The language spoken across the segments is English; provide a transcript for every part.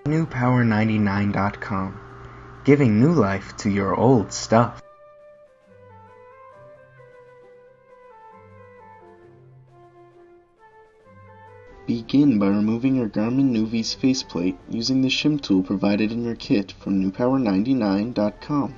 NewPower99.com, giving new life to your old stuff. Begin by removing your Garmin Nuvi's faceplate using the shim tool provided in your kit from NewPower99.com.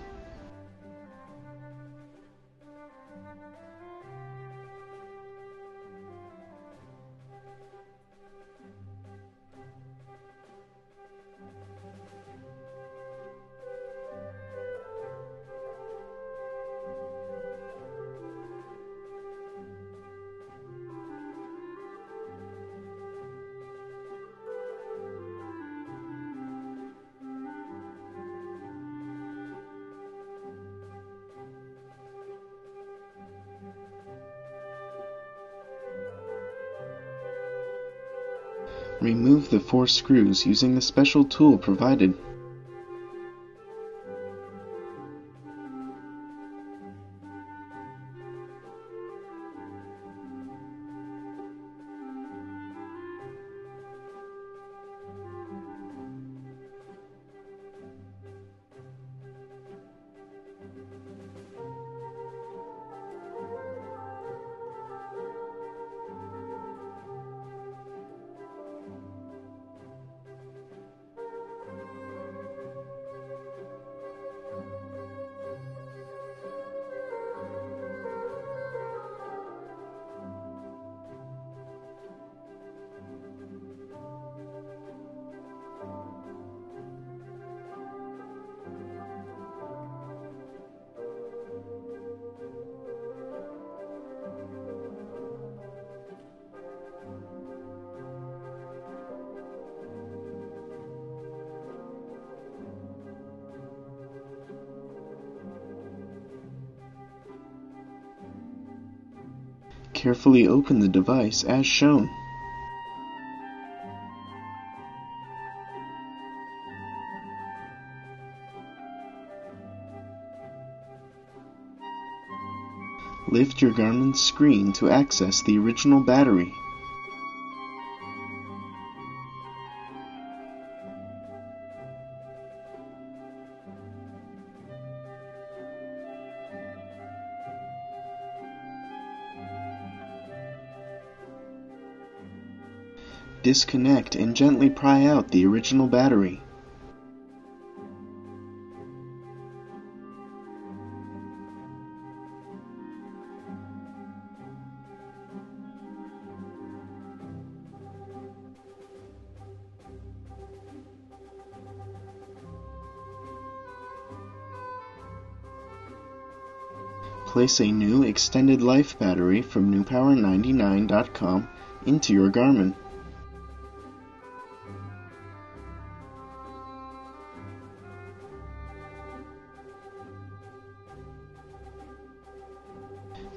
Remove the 4 screws using the special tool provided. Carefully open the device as shown. Lift your Garmin's screen to access the original battery. Disconnect and gently pry out the original battery. Place a new extended life battery from NewPower99.com into your Garmin.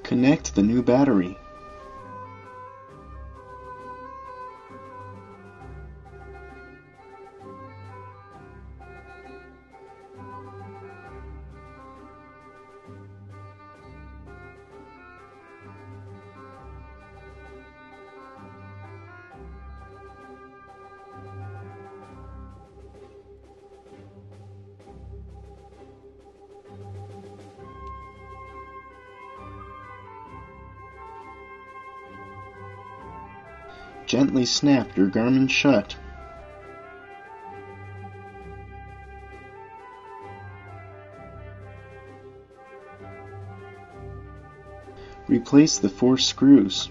Connect the new battery. Gently snap your Garmin shut. Replace the 4 screws.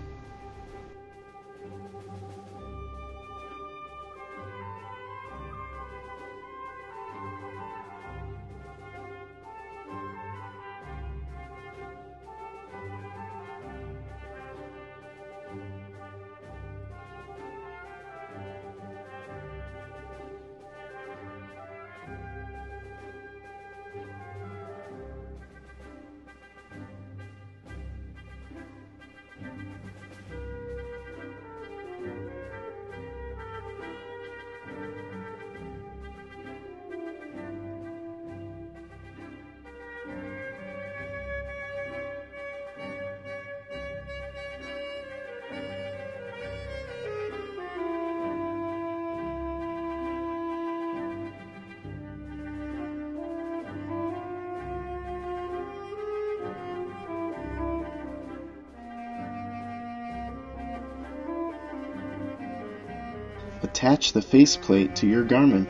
Attach the faceplate to your Garmin.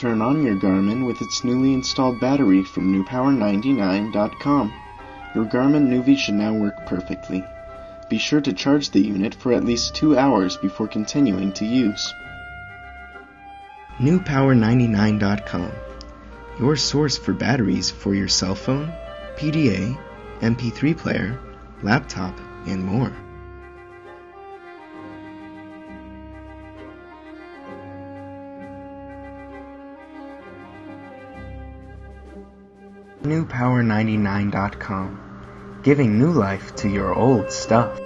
Turn on your Garmin with its newly installed battery from newpower99.com. Your Garmin Nuvi should now work perfectly. Be sure to charge the unit for at least 2 hours before continuing to use. newpower99.com, your source for batteries for your cell phone, PDA, MP3 player, laptop, and more. newpower99.com, giving new life to your old stuff.